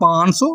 500,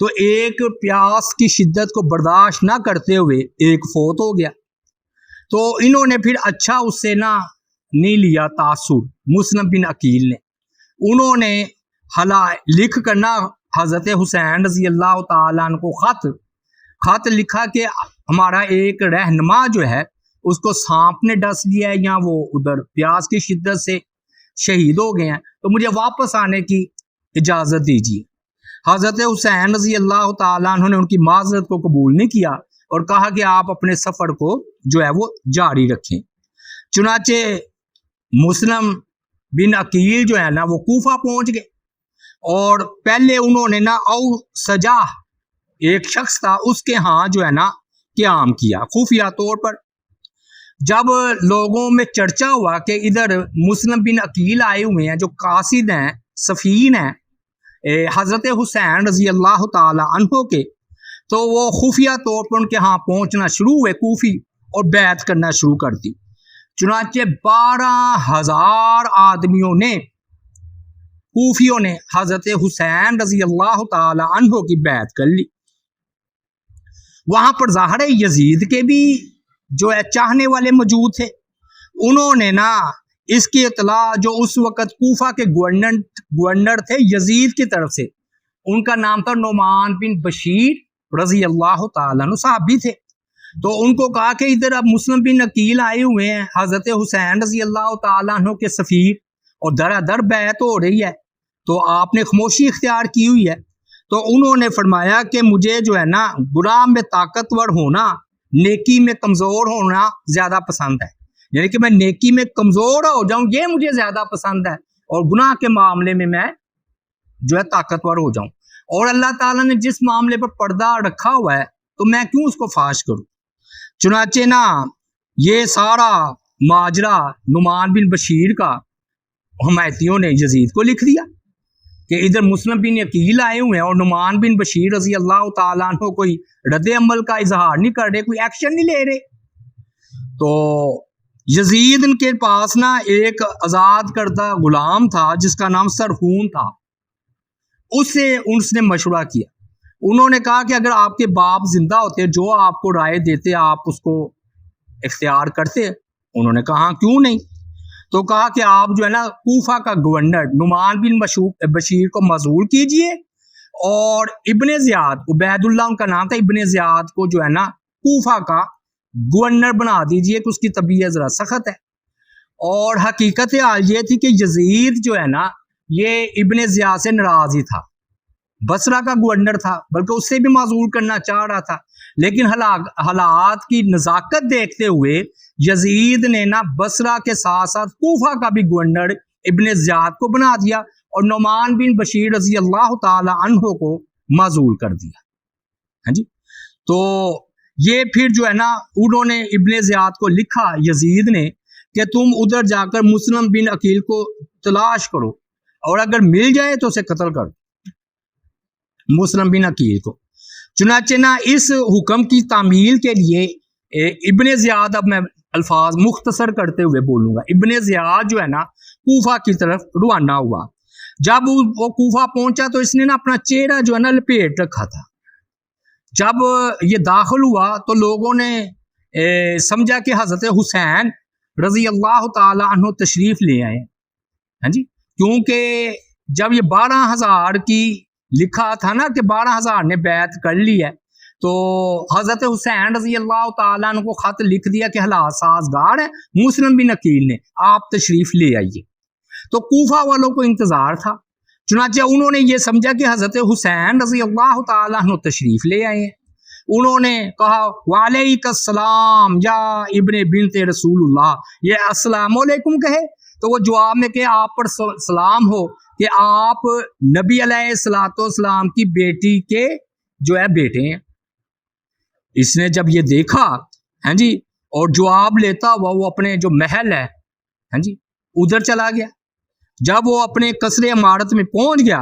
تو ایک پیاس کی شدت کو برداشت نہ کرتے ہوئے ایک فوت ہو گیا. تو انہوں نے پھر اچھا اس سے نہ نہیں لیا تاثر مسلم بن عقیل نے. انہوں نے لکھ کر نہ حضرت حسین رضی اللہ تعالیٰ عنہ کو خط لکھا کہ ہمارا ایک رہنما جو ہے اس کو سانپ نے ڈس لیا ہے یا وہ ادھر پیاس کی شدت سے شہید ہو گئے ہیں، تو مجھے واپس آنے کی اجازت دیجیے. حضرت حسین رضی اللہ تعالیٰ عنہ نے ان کی معذرت کو قبول نہیں کیا اور کہا کہ آپ اپنے سفر کو جو ہے وہ جاری رکھیں. چنانچہ مسلم بن عقیل جو ہے نا وہ کوفہ پہنچ گئے اور پہلے انہوں نے نا سجاح ایک شخص تھا اس کے ہاں جو ہے نا قیام کیا خفیہ طور پر. جب لوگوں میں چرچا ہوا کہ ادھر مسلم بن عقیل آئے ہوئے ہیں جو قاصد ہیں سفین ہیں حضرت حسین رضی اللہ تعالی عنہ کے، تو وہ خفیہ طور پر ان کے ہاں پہنچنا شروع ہوئے کوفی اور بیعت کرنا شروع کر دی. چنانچہ 12,000 آدمیوں نے کوفیوں نے حضرت حسین رضی اللہ تعالی عنہ کی بیعت کر لی. وہاں پر ظاہر یزید کے بھی جو ہے چاہنے والے موجود تھے. انہوں نے نا اس کی اطلاع جو اس وقت کوفہ کے گورنر تھے یزید کی طرف سے، ان کا نام تھا نعمان بن بشیر رضی اللہ تعالیٰ عنہ، صحابی تھے. تو ان کو کہا کہ ادھر اب مسلم بن عقیل آئے ہوئے ہیں حضرت حسین رضی اللہ تعالیٰ عنہ کے سفیر اور در در بیعت ہو رہی ہے، تو آپ نے خاموشی اختیار کی ہوئی ہے. تو انہوں نے فرمایا کہ مجھے جو ہے نا گناہ میں طاقتور ہونا نیکی میں کمزور ہونا زیادہ پسند ہے، یعنی کہ میں نیکی میں کمزور ہو جاؤں یہ مجھے زیادہ پسند ہے اور گناہ کے معاملے میں جو ہے طاقتور ہو جاؤں. اور اللہ تعالیٰ نے جس معاملے پر پردہ رکھا ہوا ہے تو میں کیوں اس کو فاش کروں. چنانچہ نا یہ سارا ماجرا نعمان بن بشیر کا حمایتیوں نے یزید کو لکھ دیا کہ ادھر مسلم بن عقیل آئے ہوئے ہیں اور نعمان بن بشیر رضی اللہ تعالیٰ عنہ کوئی رد عمل کا اظہار نہیں کر رہے، کوئی ایکشن نہیں لے رہے. تو یزید ان کے پاس نا ایک آزاد کردہ غلام تھا جس کا نام سرحون تھا. اس نے مشورہ کیا. انہوں نے کہا کہ اگر آپ کے باپ زندہ ہوتے جو آپ کو رائے دیتے آپ اس کو اختیار کرتے. انہوں نے کہا کیوں نہیں. تو کہا کہ آپ جو ہے نا کوفہ کا گورنر نعمان بن بشیر کو معزول کیجئے اور ابن زیاد عبید اللہ ان کا نام تھا، ابن زیاد کو جو ہے نا کوفہ کا گورنر بنا دیجئے کہ اس کی طبیعت ذرا سخت ہے. اور حقیقت حال یہ تھی کہ یزید جو ہے نا یہ ابن زیاد سے ناراض ہی تھا، بصرہ کا گورنر تھا بلکہ اس سے بھی معزول کرنا چاہ رہا تھا. لیکن حالات کی نزاکت دیکھتے ہوئے یزید نے نا بصرہ کے ساتھ ساتھ کوفہ کا بھی گورنر ابن زیاد کو بنا دیا اور نعمان بن بشیر رضی اللہ تعالی عنہ کو معزول کر دیا. ہاں جی. تو یہ پھر جو ہے نا انہوں نے ابن زیاد کو لکھا یزید نے کہ تم ادھر جا کر مسلم بن عقیل کو تلاش کرو اور اگر مل جائے تو اسے قتل کرو، مسلم بن عقیل کو. چنانچہ نا اس حکم کی تعمیل کے لیے ابن زیاد، اب میں الفاظ مختصر کرتے ہوئے بولوں گا، ابن زیاد جو ہے نا کوفہ کی طرف روانہ ہوا. جب وہ کوفہ پہنچا تو اس نے نا اپنا چہرہ جو ہے نا لپیٹ رکھا تھا. جب یہ داخل ہوا تو لوگوں نے سمجھا کہ حضرت حسین رضی اللہ تعالی عنہ تشریف لے آئے. ہاں جی. کیونکہ جب یہ 12,000 کی لکھا تھا نا کہ 12,000 نے بیعت کر لی ہے، تو حضرت حسین رضی اللہ تعالیٰ عنہ کو خط لکھ دیا کہ حالات سازگار ہے، مسلم بن عقیل نے آپ تشریف لے آئیے. تو کوفہ والوں کو انتظار تھا. چنانچہ انہوں نے یہ سمجھا کہ حضرت حسین رضی اللہ تعالیٰ عنہ تشریف لے آئے ہیں. انہوں نے کہا وعلیک السلام یا ابن بنت رسول اللہ، یہ السلام علیکم کہے تو وہ جواب میں کہ آپ پر سلام ہو کہ آپ نبی علیہ الصلوۃ والسلام کی بیٹی کے جو ہے بیٹے ہیں. اس نے جب یہ دیکھا ہاں جی اور جواب لیتا ہوا وہ اپنے جو محل ہے ہاں جی ادھر چلا گیا. جب وہ اپنے قصر عمارت میں پہنچ گیا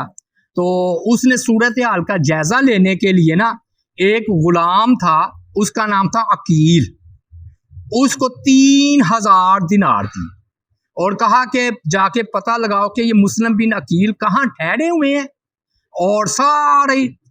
تو اس نے صورتحال کا جائزہ لینے کے لیے نا ایک غلام تھا، اس کا نام تھا عقیل، اس کو 3,000 دینار دی اور کہا کہ جا کے پتہ لگاؤ کہ یہ مسلم بن عقیل کہاں ٹھہرے ہوئے ہیں اور سارے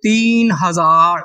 3000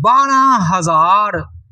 12,000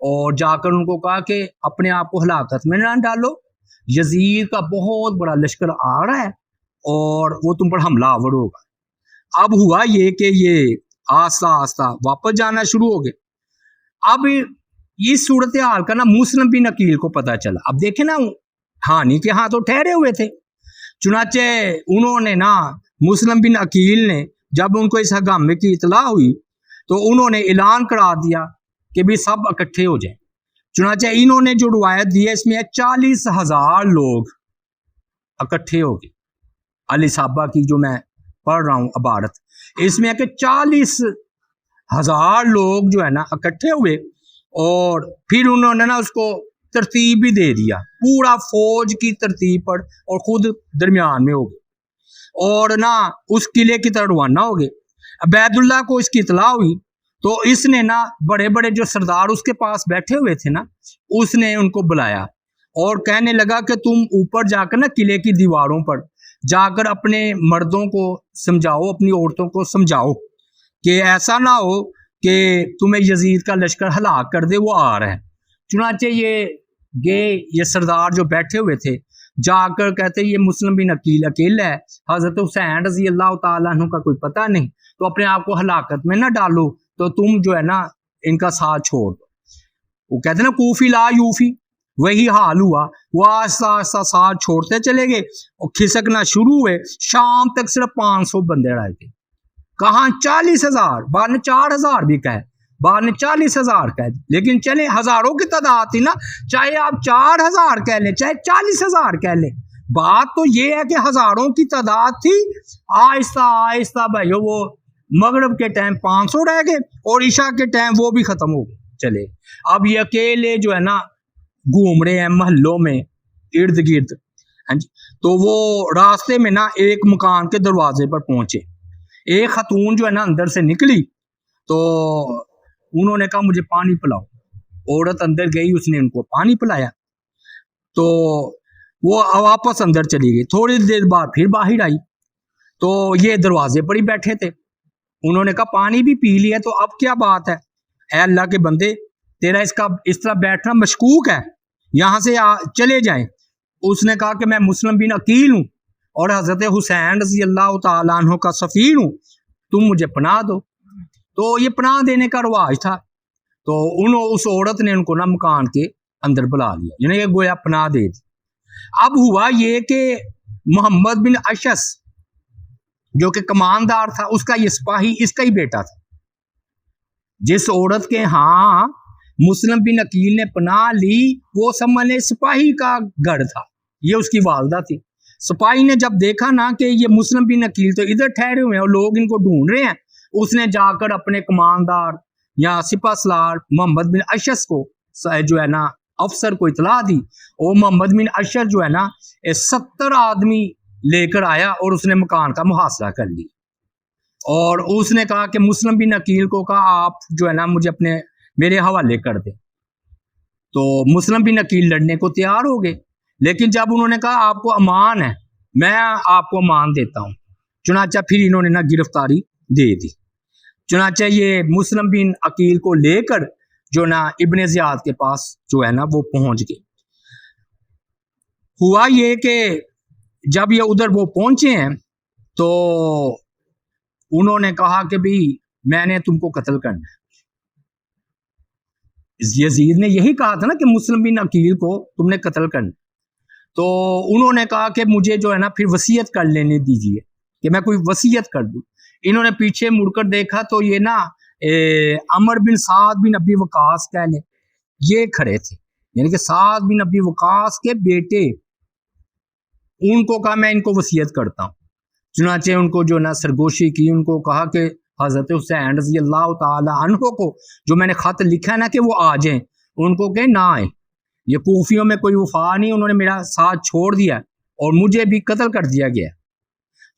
اور جا کر ان کو کہا کہ اپنے آپ کو ہلاکت میں نہ ڈالو، یزید کا بہت بڑا لشکر آ رہا ہے اور وہ تم پر حملہ آور ہوگا۔ اب ہوا یہ کہ یہ آہستہ آہستہ واپس جانا شروع ہو گئے۔ اب اس صورتحال کا نا مسلم بن عقیل کو پتہ چلا۔ اب دیکھیں نا، ہانی کے ہاں تو ٹھہرے ہوئے تھے، چنانچہ انہوں نے نا مسلم بن عقیل نے جب ان کو اس ہنگامے کی اطلاع ہوئی تو انہوں نے اعلان کرا دیا کہ بھی سب اکٹھے ہو جائیں۔ چنانچہ انہوں نے جو روایت دی ہے اس میں 40,000 لوگ اکٹھے ہو گئے۔ علی صحابہ کی جو میں پڑھ رہا ہوں عبارت، اس میں ہے کہ 40,000 لوگ جو ہے نا اکٹھے ہوئے، اور پھر انہوں نے نا اس کو ترتیب بھی دے دیا، پورا فوج کی ترتیب پر، اور خود درمیان میں ہو گئے اور نا اس قلعے کی طرف روانہ ہو گئے۔ عبید اللہ کو اس کی اطلاع ہوئی تو اس نے نا بڑے بڑے جو سردار اس کے پاس بیٹھے ہوئے تھے نا، اس نے ان کو بلایا اور کہنے لگا کہ تم اوپر جا کر نا قلعے کی دیواروں پر جا کر اپنے مردوں کو سمجھاؤ، اپنی عورتوں کو سمجھاؤ کہ ایسا نہ ہو کہ تمہیں یزید کا لشکر ہلاک کر دے، وہ آ رہا ہے۔ چنانچہ یہ گئے، یہ سردار جو بیٹھے ہوئے تھے جا کر کہتے یہ مسلم بن عقیل اکیلا ہے، حضرت حسین رضی اللہ تعالیٰ عنہ کا کوئی پتہ نہیں، تو اپنے آپ کو ہلاکت میں نہ ڈالو، تو تم جو ہے نا ان کا ساتھ چھوڑ دو۔ وہ کہتے ہیں نا کوفی لا یوفی، وہی حال ہوا، وہ آہستہ آہستہ ساتھ چھوڑتے چلے گئے اور کھسکنا شروع ہوئے۔ شام تک صرف 500 بندے رہ گئے، کہاں 40,000، بعد نے 4,000 بھی کہے، بعد نے 40,000 کہہ، لیکن چلے ہزاروں کی تعداد تھی نا، چاہے آپ 4,000 کہہ لیں چاہے 40,000 کہہ لیں، بات تو یہ ہے کہ ہزاروں کی تعداد تھی۔ آہستہ آہستہ بھائیو وہ مغرب کے ٹائم 500 رہ گئے اور عشاء کے ٹائم وہ بھی ختم ہو گئے۔ چلے اب یہ اکیلے جو ہے نا گھوم رہے ہیں محلوں میں ارد گرد، تو وہ راستے میں نا ایک مکان کے دروازے پر پہنچے۔ ایک خاتون جو ہے نا اندر سے نکلی تو انہوں نے کہا مجھے پانی پلاؤ۔ عورت اندر گئی، اس نے ان کو پانی پلایا تو وہ واپس اندر چلی گئی۔ تھوڑی دیر بعد پھر باہر آئی تو یہ دروازے پر ہی بیٹھے تھے۔ انہوں نے کہا پانی بھی پی لیا تو اب کیا بات ہے؟ اے اللہ کے بندے، تیرا اس طرح بیٹھنا مشکوک ہے، یہاں سے چلے جائیں۔ اس نے کہا کہ میں مسلم بن عقیل ہوں اور حضرت حسین رضی اللہ تعالیٰ عنہ کا سفیر ہوں، تم مجھے پناہ دو۔ تو یہ پناہ دینے کا رواج تھا، تو اس عورت نے ان کو نا مکان کے اندر بلا لیا، یعنی یہ گویا پناہ دے دی۔ اب ہوا یہ کہ محمد بن اشعث جو کہ کماندار تھا، اس کا یہ سپاہی اس کا ہی بیٹا تھا۔ جس عورت کے ہاں مسلم بن عقیل نے پناہ لی وہ سمجھنے سپاہی کا گھر تھا، یہ اس کی والدہ تھی۔ سپاہی نے جب دیکھا نا کہ یہ مسلم بن عقیل تو ادھر ٹھہرے ہوئے ہیں اور لوگ ان کو ڈھونڈ رہے ہیں، اس نے جا کر اپنے کماندار یا سپہ سالار محمد بن اشعث کو جو ہے نا افسر کو اطلاع دی، اور محمد بن اشعث جو ہے نا 70 آدمی لے کر آیا اور اس نے مکان کا محاصرہ کر لیا، اور اس نے کہا کہ مسلم بن عقیل کو کہا آپ جو ہے نا مجھے میرے حوالے کر دیں۔ تو مسلم بن عقیل لڑنے کو تیار ہو گئے، لیکن جب انہوں نے کہا آپ کو امان ہے، میں آپ کو امان دیتا ہوں، چنانچہ پھر انہوں نے نا گرفتاری دے دی۔ چنانچہ یہ مسلم بن عقیل کو لے کر جو نا ابن زیاد کے پاس جو ہے نا وہ پہنچ گئے۔ ہوا یہ کہ جب یہ ادھر وہ پہنچے ہیں تو انہوں نے کہا کہ بھی میں نے تم کو قتل کرنا ہے۔ یزید نے یہی کہا تھا نا کہ مسلم بن عقیل کو تم نے قتل کرنا، تو انہوں نے کہا کہ مجھے جو ہے نا پھر وصیت کر لینے دیجیے کہ میں کوئی وصیت کر دوں۔ انہوں نے پیچھے مڑ کر دیکھا تو یہ نا عمر بن سعد بن ابی وقاص کہہ لیں یہ کھڑے تھے، یعنی کہ سعد بن ابی وقاص کے بیٹے۔ ان کو کہا میں ان کو وصیت کرتا ہوں، چنانچہ ان کو جو نا سرگوشی کی، ان کو کہا کہ حضرت حسین رضی اللہ تعالی عنہ کو جو میں نے خط لکھا ہے نا کہ وہ آ جائیں، ان کو کہ نہ آئیں، یہ کوفیوں میں کوئی وفا نہیں، انہوں نے میرا ساتھ چھوڑ دیا اور مجھے بھی قتل کر دیا گیا۔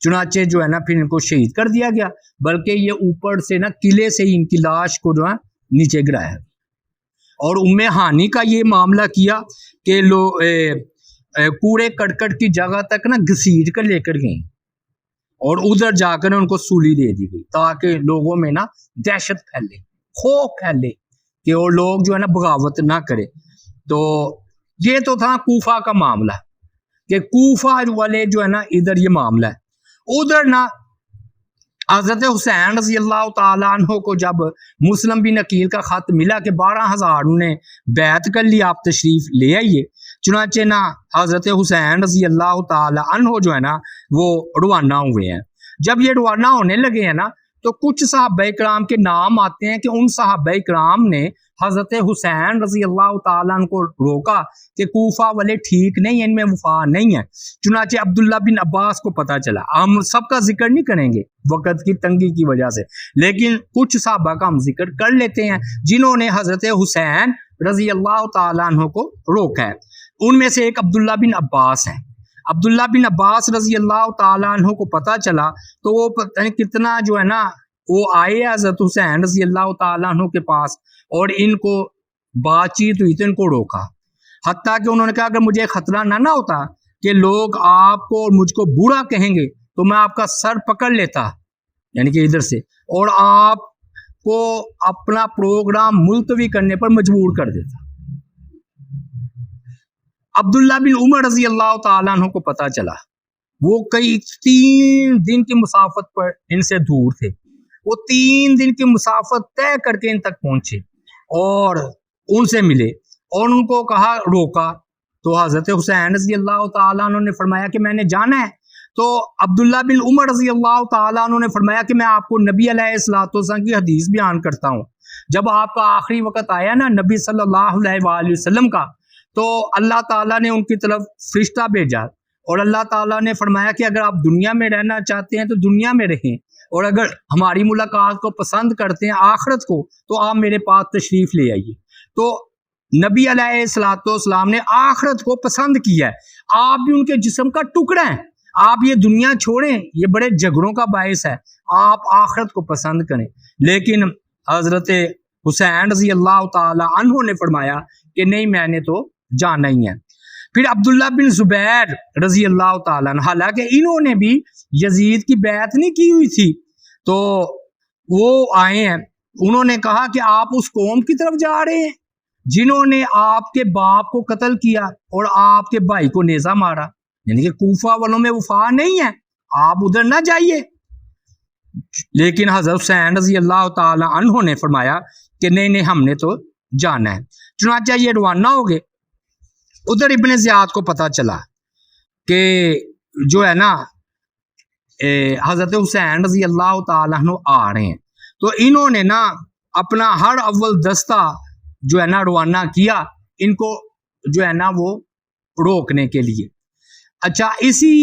چنانچہ جو ہے نا پھر ان کو شہید کر دیا گیا، بلکہ یہ اوپر سے نا قلعے سے ہی ان کی لاش کو جو ہے نیچے گرایا۔ اور ام ہانی کا یہ معاملہ کیا کہ کوڑے کرکٹ کی جگہ تک نا گھسیٹ کر لے کر گئیں اور ادھر جا کر ان کو سولی دے دی گئی تاکہ لوگوں میں نا دہشت پھیلے، خوف پھیلے کہ وہ لوگ جو ہے نا بغاوت نہ کرے. تو یہ تو تھا کوفہ کا معاملہ کہ کوفہ والے جو ہے نا ادھر یہ معاملہ ہے. ادھر نا حضرت حسین رضی اللہ تعالیٰ عنہ کو جب مسلم بن عقیل کا خط ملا کہ 12,000 نے بیعت کر لی, آپ تشریف لے آئیے, چنانچہ نا حضرت حسین رضی اللہ تعالیٰ عنہ جو ہے نا وہ روانہ ہوئے ہیں. جب یہ روانہ ہونے لگے ہیں نا تو کچھ صحابہ کرام کے نام آتے ہیں کہ ان صحابہ کرام نے حضرت حسین رضی اللہ تعالیٰ عنہ کو روکا کہ کوفہ والے ٹھیک نہیں ہیں, ان میں وفا نہیں ہے. چنانچہ عبداللہ بن عباس کو پتہ چلا. ہم سب کا ذکر نہیں کریں گے وقت کی تنگی کی وجہ سے, لیکن کچھ صحابہ کا ہم ذکر کر لیتے ہیں جنہوں نے حضرت حسین رضی اللہ تعالیٰ عنہ کو روکا ہے. ان میں سے ایک عبداللہ بن عباس ہے. عبداللہ بن عباس رضی اللہ تعالیٰ عنہ کو پتہ چلا تو وہ پتہ نہیں کتنا جو ہے نا وہ آئے حضرت حسین رضی اللہ تعالیٰ عنہ کے پاس اور ان کو بات چیت ہوئی تو ان کو روکا, حتیٰ کہ انہوں نے کہا اگر مجھے خطرہ نہ ہوتا کہ لوگ آپ کو اور مجھ کو برا کہیں گے تو میں آپ کا سر پکڑ لیتا, یعنی کہ ادھر سے, اور آپ کو اپنا پروگرام ملتوی کرنے پر مجبور کر دیتا. عبداللہ بن عمر رضی اللہ تعالیٰ عنہ کو پتہ چلا, وہ کئی 3 دن کی مسافت پر ان سے دور تھے, وہ 3 دن کی مسافت طے کر کے ان تک پہنچے اور ان سے ملے اور ان کو کہا روکا. تو حضرت حسین رضی اللہ تعالیٰ عنہ نے فرمایا کہ میں نے جانا ہے. تو عبداللہ بن عمر رضی اللہ تعالیٰ عنہ نے فرمایا کہ میں آپ کو نبی علیہ الصلوۃ والسلام کی حدیث بیان کرتا ہوں. جب آپ کا آخری وقت آیا نا نبی صلی اللہ علیہ وآلہ وسلم کا, تو اللہ تعالیٰ نے ان کی طرف فرشتہ بھیجا اور اللہ تعالیٰ نے فرمایا کہ اگر آپ دنیا میں رہنا چاہتے ہیں تو دنیا میں رہیں, اور اگر ہماری ملاقات کو پسند کرتے ہیں آخرت کو تو آپ میرے پاس تشریف لے آئیے. تو نبی علیہ الصلوۃ والسلام نے آخرت کو پسند کیا ہے. آپ بھی ان کے جسم کا ٹکڑا ہیں, آپ یہ دنیا چھوڑیں, یہ بڑے جھگڑوں کا باعث ہے, آپ آخرت کو پسند کریں. لیکن حضرت حسین رضی اللہ تعالی عنہ نے فرمایا کہ نہیں میں نے تو جانا ہی ہے. پھر عبداللہ بن زبیر رضی اللہ تعالیٰ عنہ, حالانکہ انہوں نے بھی یزید کی بیعت نہیں کی ہوئی تھی, تو وہ آئے ہیں. انہوں نے کہا کہ آپ اس قوم کی طرف جا رہے ہیں جنہوں نے آپ کے باپ کو قتل کیا اور آپ کے بھائی کو نیزہ مارا, یعنی کہ کوفہ والوں میں وفا نہیں ہے, آپ ادھر نہ جائیے. لیکن حضرت حسین رضی اللہ تعالی عنہ نے فرمایا کہ نہیں ہم نے تو جانا ہے. چنانچہ یہ روانہ ہو گئے. ادھر ابن زیاد کو پتہ چلا کہ جو ہے نا حضرت حسین رضی اللہ تعالیٰ عنہ آ رہے ہیں, تو انہوں نے نا اپنا ہر اول دستہ جو ہے نا روانہ کیا ان کو جو ہے نا وہ روکنے کے لیے. اچھا اسی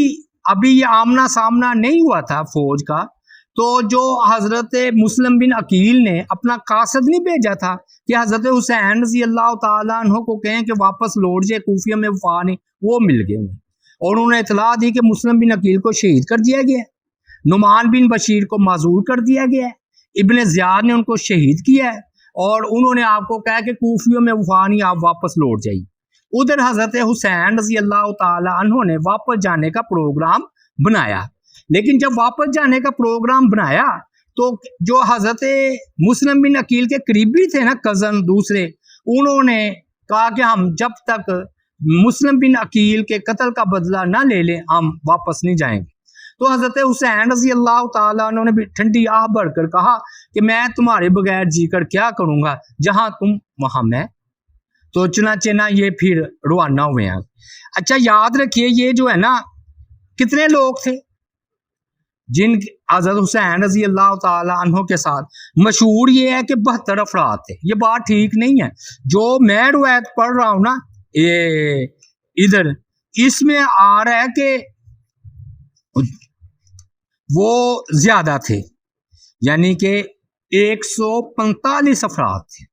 ابھی یہ آمنا سامنا نہیں ہوا تھا فوج کا, تو جو حضرت مسلم بن عقیل نے اپنا قاصد نہیں بھیجا تھا کہ حضرت حسین رضی اللہ تعالیٰ عنہ کو کہیں کہ واپس لوٹ جائے کوفیہ میں وفا نہیں, وہ مل گئے انہیں, اور انہوں نے اطلاع دی کہ مسلم بن عقیل کو شہید کر دیا گیا ہے, نعمان بن بشیر کو معذور کر دیا گیا ہے, ابن زیاد نے ان کو شہید کیا ہے, اور انہوں نے آپ کو کہا کہ کوفیوں میں وفا نہیں, آپ واپس لوٹ جائیے. ادھر حضرت حسین رضی اللہ تعالی عنہ نے واپس جانے کا پروگرام بنایا, لیکن جب واپس جانے کا پروگرام بنایا تو جو حضرت مسلم بن عقیل کے قریبی تھے نا کزن دوسرے, انہوں نے کہا کہ ہم جب تک مسلم بن عقیل کے قتل کا بدلہ نہ لے لیں ہم واپس نہیں جائیں گے. تو حضرت حسین رضی اللہ تعالیٰ عنہ نے بھی ٹھنڈی آہ بڑھ کر کہا کہ میں تمہارے بغیر جی کر کیا کروں گا, جہاں تم وہاں میں. تو چنانچہ نا یہ پھر روانہ ہوئے ہیں. اچھا یاد رکھیے یہ جو ہے نا کتنے لوگ تھے جن حضرت حسین رضی اللہ تعالی عنہ کے ساتھ, مشہور یہ ہے کہ 72 افراد تھے. یہ بات ٹھیک نہیں ہے, جو میں روایت پڑھ رہا ہوں نا ادھر اس میں آ رہا ہے کہ وہ زیادہ تھے, یعنی کہ 145 افراد تھے.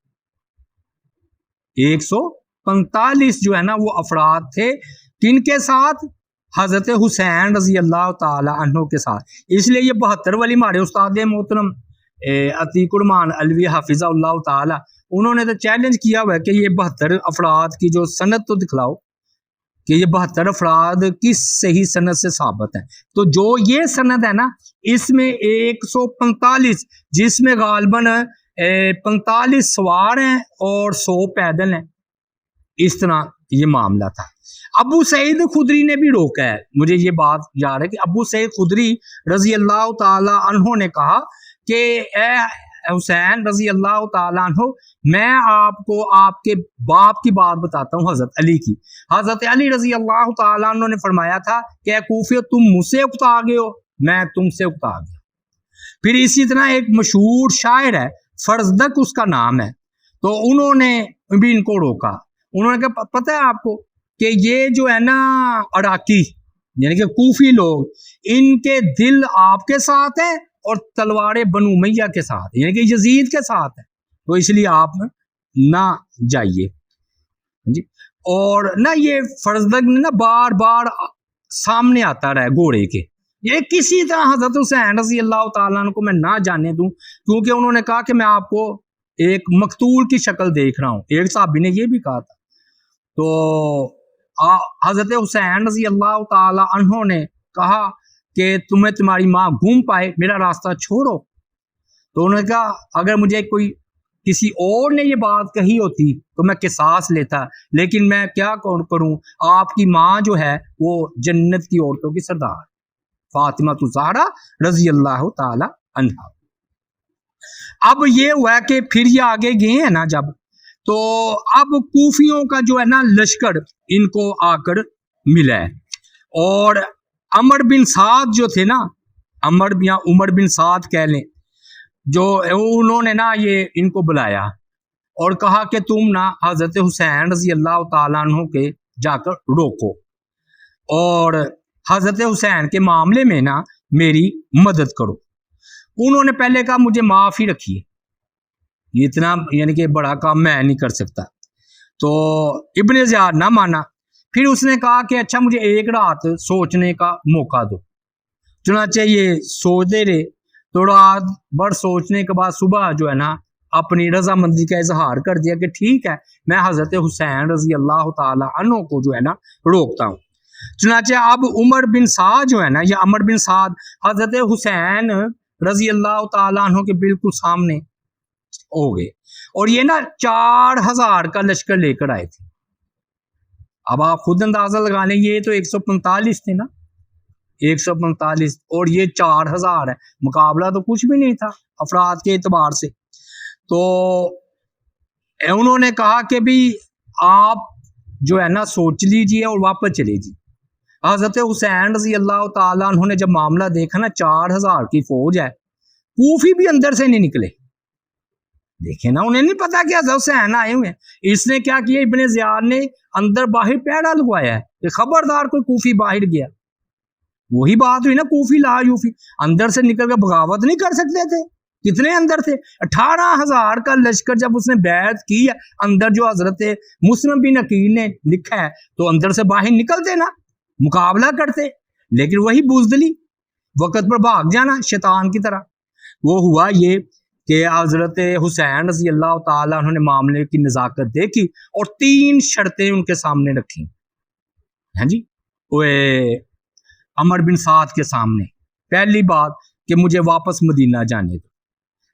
145 جو ہے نا وہ افراد تھے, کن کے ساتھ؟ حضرت حسین رضی اللہ تعالی عنہ کے ساتھ. اس لیے یہ 72 والی ہمارے استاد محترم عتیق الرحمان علوی حافظہ اللہ تعالی, انہوں نے تو چیلنج کیا ہوا ہے کہ یہ 72 افراد کی جو سند تو دکھلاؤ کہ یہ 72 افراد کس صحیح سند سے ثابت ہیں. تو جو یہ سند ہے نا اس میں 145 جس میں غالباً 45 سوار ہیں اور 100 پیدل ہیں. اس طرح یہ معاملہ تھا. ابو سعید خدری نے بھی روکا ہے. مجھے یہ بات یاد ہے کہ ابو سعید خدری رضی اللہ تعالی عنہ نے کہا کہ اے حسین رضی اللہ تعالیٰ عنہ، میں آپ کو آپ کے باپ کی بات بتاتا ہوں، حضرت علی کی. حضرت علی رضی اللہ تعالیٰ عنہ نے فرمایا تھا کہ اے کوفیو، تم مجھ سے اکتا گئے ہو، میں تم سے اکتا گیا. پھر اسی طرح ایک مشہور شاعر ہے، فرزدق اس کا نام ہے، تو انہوں نے بھی ان کو روکا. انہوں نے کہا پتہ ہے آپ کو کہ یہ جو ہے نا عراقی یعنی کہ کوفی لوگ، ان کے دل آپ کے ساتھ ہیں اور تلواریں بنو امیہ کے ساتھ یعنی کہ یزید کے ساتھ ہے، تو اس لیے آپ نہ جائیے. جی، اور نہ یہ فرزدق نے نا بار بار سامنے آتا رہا گھوڑے کے. یہ کسی طرح حضرت حسین رضی اللہ تعالیٰ عنہ کو میں نہ جانے دوں، کیونکہ انہوں نے کہا کہ میں آپ کو ایک مقتول کی شکل دیکھ رہا ہوں. ایک صحابی نے یہ بھی کہا تھا. تو حضرت حسین رضی اللہ تعالی عنہ نے کہا کہ تمہیں تمہاری ماں گم پائے، میرا راستہ چھوڑو. تو انہوں نے کہا اگر مجھے کوئی کسی اور نے یہ بات کہی ہوتی تو میں قصاص لیتا، لیکن میں کیا کروں، آپ کی ماں جو ہے وہ جنت کی عورتوں کی سردار فاطمہ الزہرا رضی اللہ تعالی عنہا. اب یہ ہوا کہ پھر یہ آگے گئے ہیں نا جب، تو اب کوفیوں کا جو ہے نا لشکر ان کو آ کر ملا ہے. اور عمر بن سعد جو تھے نا، عمر بن سعد کہہ لیں، جو انہوں نے نا یہ ان کو بلایا اور کہا کہ تم نا حضرت حسین رضی اللہ تعالیٰ عنہ کے جا کر روکو اور حضرت حسین کے معاملے میں نا میری مدد کرو. انہوں نے پہلے کہا مجھے معاف ہی رکھیے، یہ اتنا یعنی کہ بڑا کام میں نہیں کر سکتا. تو ابن زیاد نہ مانا. پھر اس نے کہا کہ اچھا مجھے ایک رات سوچنے کا موقع دو. چنانچہ یہ سوچتے رہے، تو رات بھر سوچنے کے بعد صبح جو ہے نا اپنی رضامندی کا اظہار کر دیا کہ ٹھیک ہے میں حضرت حسین رضی اللہ تعالی عنہ کو جو ہے نا روکتا ہوں. چنانچہ اب عمر بن سعد جو ہے نا، یا عمر بن سعد حضرت حسین رضی اللہ تعالیٰ عنہ کے بالکل سامنے ہو گئے، اور یہ نا 4000 کا لشکر لے کر آئے تھے. اب آپ خود اندازہ لگا لیں، یہ تو 145 تھے نا، 145 اور یہ 4000 ہے، مقابلہ تو کچھ بھی نہیں تھا افراد کے اعتبار سے. تو انہوں نے کہا کہ بھی آپ جو ہے نا سوچ لیجئے اور واپس چلے جی. حضرت حسین رضی اللہ تعالیٰ عنہ نے جب معاملہ دیکھا نا 4000 کی فوج ہے، کوفی بھی اندر سے نہیں نکلے. دیکھیں نا، انہیں نہیں پتا کہ حضرت حسین آئے ہوئے ہیں. اس نے کیا کیا، ابن زیاد نے اندر باہر پیڑا لگوایا ہے کہ خبردار کوئی کوفی باہر گیا. وہی بات ہوئی نا، کوفی لا یوفی، اندر سے نکل کے بغاوت نہیں کر سکتے تھے. کتنے اندر تھے؟ 18000 کا لشکر جب اس نے بیعت کی ہے اندر، جو حضرت مسلم بن عقیل نے لکھا ہے، تو اندر سے باہر نکلتے نا، مقابلہ کرتے. لیکن وہی بزدلی، وقت پر بھاگ جانا شیطان کی طرح. وہ ہوا یہ کہ حضرت حسین رضی اللہ تعالیٰ عنہ نے معاملے کی نزاکت دیکھی اور 3 شرطیں ان کے سامنے رکھی. ہاں جی، وہ عمر بن سعد کے سامنے. پہلی بات کہ مجھے واپس مدینہ جانے دو،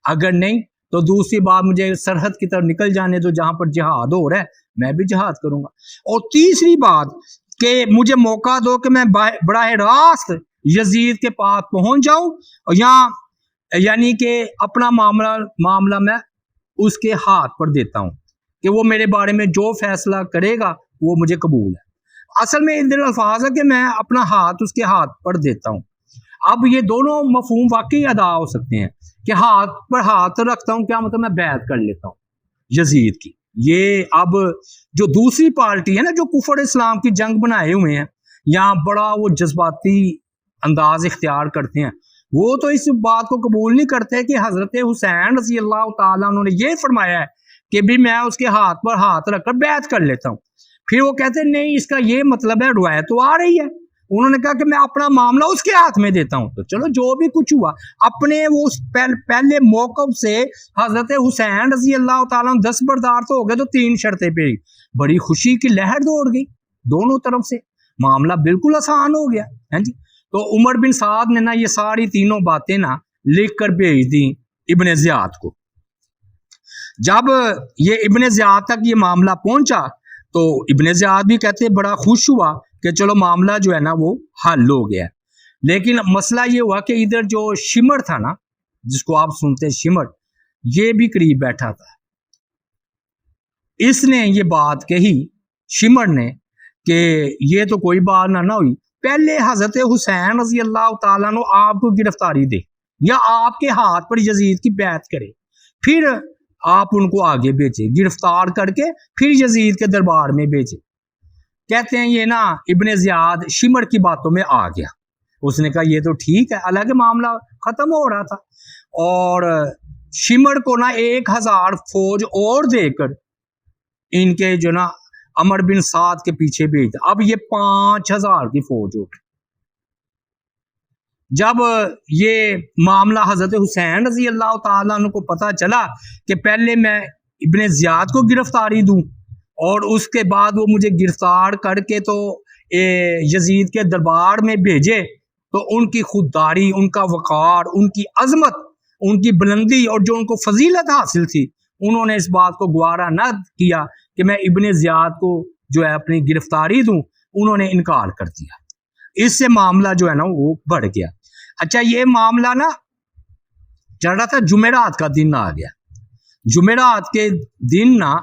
اگر نہیں تو دوسری بات مجھے سرحد کی طرف نکل جانے دو جہاں پر جہاد ہو رہا ہے، میں بھی جہاد کروں گا. اور تیسری بات کہ مجھے موقع دو کہ میں براہ راست یزید کے پاس پہنچ جاؤں، اور یہاں یعنی کہ اپنا معاملہ میں اس کے ہاتھ پر دیتا ہوں کہ وہ میرے بارے میں جو فیصلہ کرے گا وہ مجھے قبول ہے. اصل میں ادھر الفاظ ہے کہ میں اپنا ہاتھ اس کے ہاتھ پر دیتا ہوں. اب یہ دونوں مفہوم واقعی ادا ہو سکتے ہیں کہ ہاتھ پر ہاتھ رکھتا ہوں، کیا مطلب میں بیعت کر لیتا ہوں یزید کی. یہ اب جو دوسری پارٹی ہے نا، جو کفر اسلام کی جنگ بنائے ہوئے ہیں، یہاں بڑا وہ جذباتی انداز اختیار کرتے ہیں. وہ تو اس بات کو قبول نہیں کرتے کہ حضرت حسین رضی اللہ تعالیٰ انہوں نے یہ فرمایا ہے کہ بھی میں اس کے ہاتھ پر ہاتھ رکھ کر بیعت کر لیتا ہوں. پھر وہ کہتے ہیں نہیں، اس کا یہ مطلب ہے، روایت تو آ رہی ہے. انہوں نے کہا کہ میں اپنا معاملہ اس کے ہاتھ میں دیتا ہوں. تو چلو جو بھی کچھ ہوا، اپنے وہ پہلے موقف سے حضرت حسین رضی اللہ تعالیٰ دستبردار تو ہو گئے، تو 3 شرطیں پہ بڑی خوشی کی لہر دوڑ گئی دونوں طرف سے. معاملہ بالکل آسان ہو گیا. ہاں جی، تو عمر بن سعد نے نا یہ ساری تینوں باتیں نا لکھ کر بھیج دیں ابن زیاد کو. جب یہ ابن زیاد تک یہ معاملہ پہنچا تو ابن زیاد بھی کہتے بڑا خوش ہوا کہ چلو معاملہ جو ہے نا وہ حل ہو گیا. لیکن مسئلہ یہ ہوا کہ ادھر جو شمر تھا نا، جس کو آپ سنتے ہیں شمر، یہ بھی قریب بیٹھا تھا. اس نے یہ بات کہی شمر نے کہ یہ تو کوئی بات نہ ہوئی، پہلے حضرت حسین رضی اللہ تعالیٰ عنہ آپ کو گرفتاری دے یا آپ کے ہاتھ پر یزید کی بیعت کرے، پھر آپ ان کو آگے بھیجے، گرفتار کر کے پھر یزید کے دربار میں بھیجے. کہتے ہیں یہ نا ابن زیاد شمر کی باتوں میں آ گیا. اس نے کہا یہ تو ٹھیک ہے، حالانکہ معاملہ ختم ہو رہا تھا، اور شمر کو نا 1000 فوج اور دے کر ان کے جو نا عمر بن سعد کے پیچھے بھیج دیا. اب یہ 5000 کی فوج ہو گئی. جب یہ معاملہ حضرت حسین رضی اللہ تعالیٰ عنہ کو پتا چلا کہ پہلے میں ابن زیاد کو گرفتاری دوں اور اس کے بعد وہ مجھے گرفتار کر کے تو یزید کے دربار میں بھیجے، تو ان کی خودداری، ان کا وقار، ان کی عظمت، ان کی بلندی اور جو ان کو فضیلت حاصل تھی، انہوں نے اس بات کو گوارا نہ کیا کہ میں ابن زیاد کو جو ہے اپنی گرفتاری دوں. انہوں نے انکار کر دیا. اس سے معاملہ جو ہے نا وہ بڑھ گیا. اچھا، یہ معاملہ نا چل رہا تھا، جمعرات کا دن آ گیا. جمعرات کے دن نا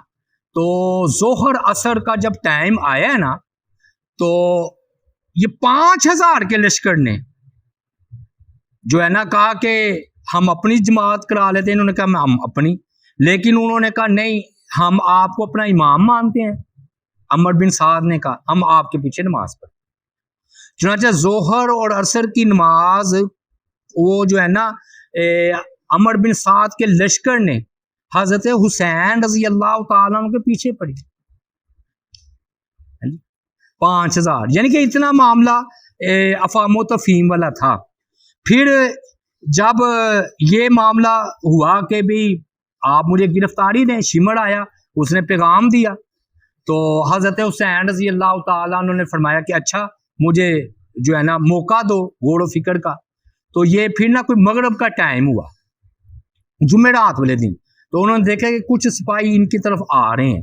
تو ظہر عصر کا جب ٹائم آیا ہے نا، تو یہ 5000 کے لشکر نے جو ہے نا کہا کہ ہم اپنی جماعت کرا لیتے ہیں. انہوں نے کہا ہم اپنی، لیکن انہوں نے کہا نہیں، ہم آپ کو اپنا امام مانتے ہیں. عمر بن سعد نے کہا ہم آپ کے پیچھے نماز پڑھیں. چنانچہ ظہر اور عصر کی نماز وہ جو ہے نا عمر بن سعد کے لشکر نے حضرت حسین رضی اللہ تعالیٰ عنہ کے پیچھے پڑھی. 5000، یعنی کہ اتنا معاملہ افہام و تفہیم والا تھا. پھر جب یہ معاملہ ہوا کہ بھی آپ مجھے گرفتاری دیں، شمر آیا، اس نے پیغام دیا، تو حضرت حسین رضی اللہ تعالیٰ عنہ نے فرمایا کہ اچھا مجھے جو ہے نا موقع دو غور و فکر کا. تو یہ پھر نا کوئی مغرب کا ٹائم ہوا جمعرات والے دن، تو انہوں نے دیکھا کہ کچھ سپاہی ان کی طرف آ رہے ہیں.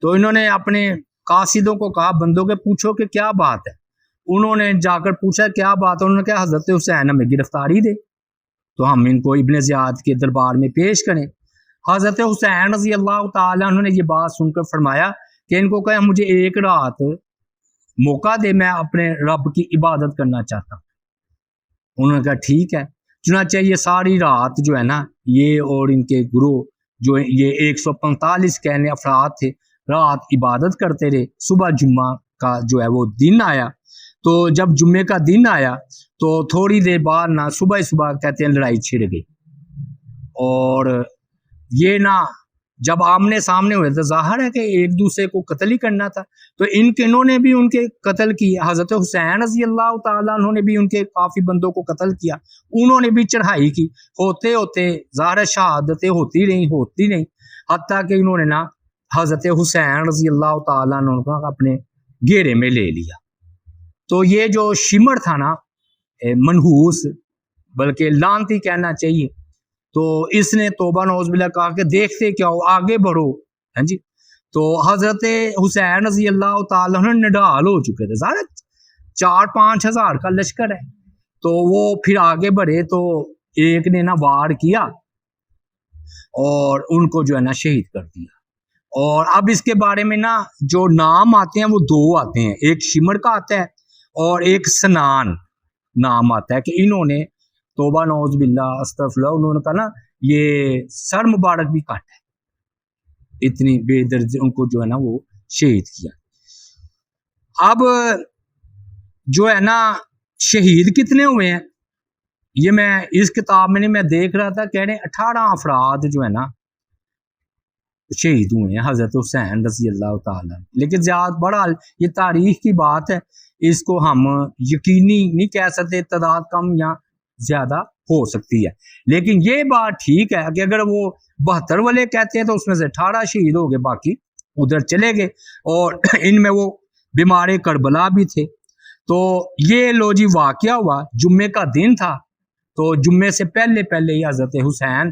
تو انہوں نے اپنے قاصدوں کو کہا بندوں کے پوچھو کہ کیا بات ہے. انہوں نے جا کر پوچھا کیا بات ہے. انہوں نے کہا حضرت حسین ہمیں گرفتاری دے تو ہم ان کو ابن زیاد کے دربار میں پیش کریں. حضرت حسین رضی اللہ تعالیٰ عنہ نے یہ بات سن کر فرمایا کہ ان کو کہا مجھے ایک رات موقع دے، میں اپنے رب کی عبادت کرنا چاہتا ہوں. انہوں نے کہا ٹھیک ہے. چنانچہ یہ ساری رات جو ہے نا یہ اور ان کے گروہ جو یہ 145 کہنے افراد تھے، رات عبادت کرتے رہے. صبح جمعہ کا جو ہے وہ دن آیا. تو جب جمعے کا دن آیا تو تھوڑی دیر بعد نا صبح کہتے ہیں لڑائی چھڑ گئی. اور یہ نا جب آمنے سامنے ہوئے تو ظاہر ہے کہ ایک دوسرے کو قتل ہی کرنا تھا. تو انہوں نے بھی ان کے قتل کی. حضرت حسین رضی اللہ تعالیٰ انہوں نے بھی ان کے کافی بندوں کو قتل کیا. انہوں نے بھی چڑھائی کی. ہوتے ہوتے ظاہر شہادتیں ہوتی رہیں حتیٰ کہ انہوں نے نا حضرت حسین رضی اللہ تعالیٰ عنہ کو اپنے گھیرے میں لے لیا. تو یہ جو شمر تھا نا منحوس، بلکہ لعنتی کہنا چاہیے، تو اس نے توبہ نعوذ باللہ کہا کہ دیکھتے کیا ہو، آگے بڑھو. ہاں جی. تو حضرت حسین رضی اللہ تعالیٰ عنہ نڈال ہو چکے تھے. ظاہر 4-5 ہزار کا لشکر ہے. تو وہ پھر آگے بڑھے تو ایک نے نا وار کیا اور ان کو جو ہے نا شہید کر دیا. اور اب اس کے بارے میں نا جو نام آتے ہیں وہ 2 آتے ہیں. ایک شمر کا آتا ہے اور ایک سنان نام آتا ہے کہ انہوں نے توبہ نعوذ باللہ استغفر اللہ، انہوں نے کہا نا یہ سر مبارک بھی کاٹا ہے. اتنی بے درد ان کو جو ہے نا وہ شہید کیا. اب جو ہے نا شہید کتنے ہوئے ہیں یہ میں اس کتاب میں نہیں، میں دیکھ رہا تھا کہہ رہے 18 افراد جو ہے نا شہید ہوئے ہیں حضرت حسین رضی اللہ تعالیٰ. لیکن زیادہ بڑا یہ تاریخ کی بات ہے، اس کو ہم یقینی نہیں کہہ سکتے، تعداد کم یا زیادہ ہو سکتی ہے. لیکن یہ بات ٹھیک ہے کہ اگر وہ 72 والے کہتے ہیں تو اس میں سے 18 شہید ہو گئے، باقی ادھر چلے گئے. اور ان میں وہ بیمار کربلا بھی تھے. تو یہ لو جی واقعہ ہوا، جمعے کا دن تھا. تو جمعے سے پہلے ہی حضرت حسین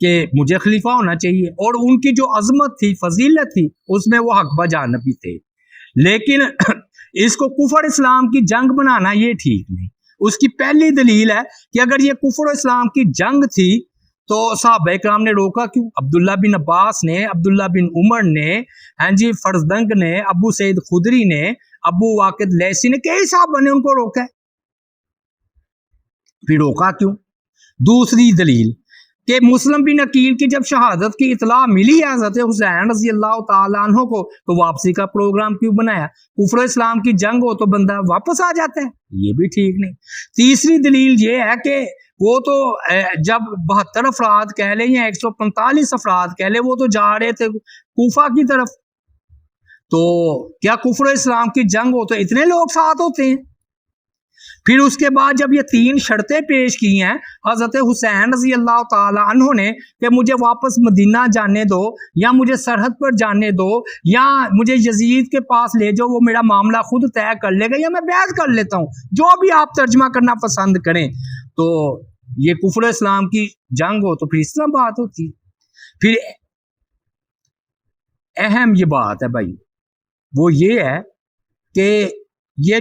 کہ مجھے خلیفہ ہونا چاہیے، اور ان کی جو عظمت تھی، فضیلت تھی، اس میں وہ حق بجانبی تھے. لیکن اس کو کفر اسلام کی جنگ بنانا یہ ٹھیک نہیں. اس کی پہلی دلیل ہے کہ اگر یہ کفر اسلام کی جنگ تھی تو صحابہ کرام نے روکا کیوں؟ عبداللہ بن عباس نے، عبداللہ بن عمر نے، ہاں جی، فرزدنگ نے، ابو سعید خدری نے، ابو واقد لیسی نے، کئی صحابہ نے ان کو روکا ہے. پھر روکا کیوں؟ دوسری دلیل کہ مسلم بن عقیل کی جب شہادت کی اطلاع ملی ہے حضرت حسین رضی اللہ تعالیٰ عنہ کو، تو واپسی کا پروگرام کیوں بنایا؟ کفر اسلام کی جنگ ہو تو بندہ واپس آ جاتا ہے، یہ بھی ٹھیک نہیں. تیسری دلیل یہ ہے کہ وہ تو جب 72 افراد کہہ لیں یا 145 افراد کہہ لیں، وہ تو جا رہے تھے کوفہ کی طرف، تو کیا کفر اسلام کی جنگ ہو تو اتنے لوگ ساتھ ہوتے ہیں؟ پھر اس کے بعد جب یہ 3 شرطیں پیش کی ہیں حضرت حسین رضی اللہ تعالی عنہ نے کہ مجھے واپس مدینہ جانے دو، یا مجھے سرحد پر جانے دو، یا مجھے یزید کے پاس لے جاؤ، وہ میرا معاملہ خود طے کر لے گا، یا میں بیعت کر لیتا ہوں، جو بھی آپ ترجمہ کرنا پسند کریں. تو یہ کفر اسلام کی جنگ ہو تو پھر اس طرح بات ہوتی. پھر اہم یہ بات ہے بھائی، وہ یہ ہے کہ یہ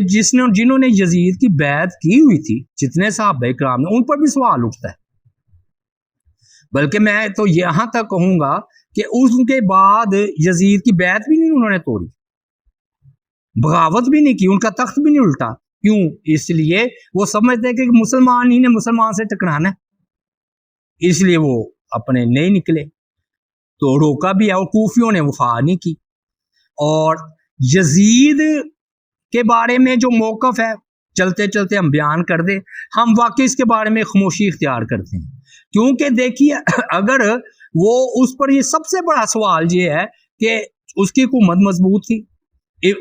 جنہوں نے یزید کی بیعت کی ہوئی تھی، جتنے صحابہ کرام نے، ان پر بھی سوال اٹھتا ہے. بلکہ میں تو یہاں تک کہوں گا کہ اس کے بعد یزید کی بیعت بھی نہیں انہوں نے توڑی، بغاوت بھی نہیں کی، ان کا تخت بھی نہیں الٹا. کیوں؟ اس لیے وہ سمجھتے کہ مسلمان ہی نے مسلمان سے ٹکرانا ہے، اس لیے وہ اپنے نہیں نکلے. تو روکا بھی ہے، اور کوفیوں نے وفا نہیں کی. اور یزید کے بارے میں جو موقف ہے، چلتے چلتے ہم بیان کر دیں. ہم واقعی اس کے بارے میں خاموشی اختیار کرتے ہیں، کیونکہ دیکھیے اگر وہ اس پر، یہ سب سے بڑا سوال یہ ہے کہ اس کی حکومت مضبوط تھی،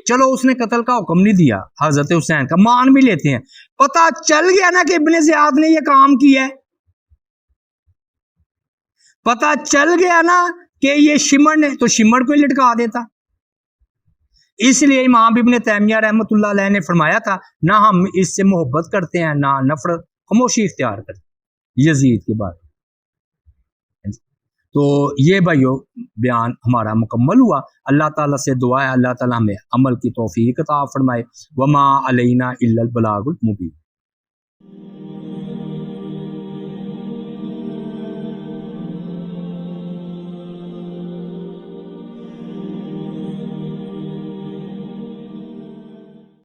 چلو اس نے قتل کا حکم نہیں دیا حضرت حسین کا، مان بھی لیتے ہیں، پتہ چل گیا نا کہ ابن زیاد نے یہ کام کیا ہے، پتہ چل گیا نا کہ یہ شمر نے، تو شمر کو ہی لٹکا دیتا. اس لیے امام ابن تیمیہ رحمۃ اللہ علیہ نے فرمایا تھا، نہ ہم اس سے محبت کرتے ہیں نہ نفرت، خاموشی اختیار کرتے ہیں یزید کے بارے. تو یہ بھائیو بیان ہمارا مکمل ہوا. اللہ تعالیٰ سے دعا ہے اللہ تعالیٰ ہمیں عمل کی توفیق عطا فرمائے. وما علینا الا البلاغ المبین.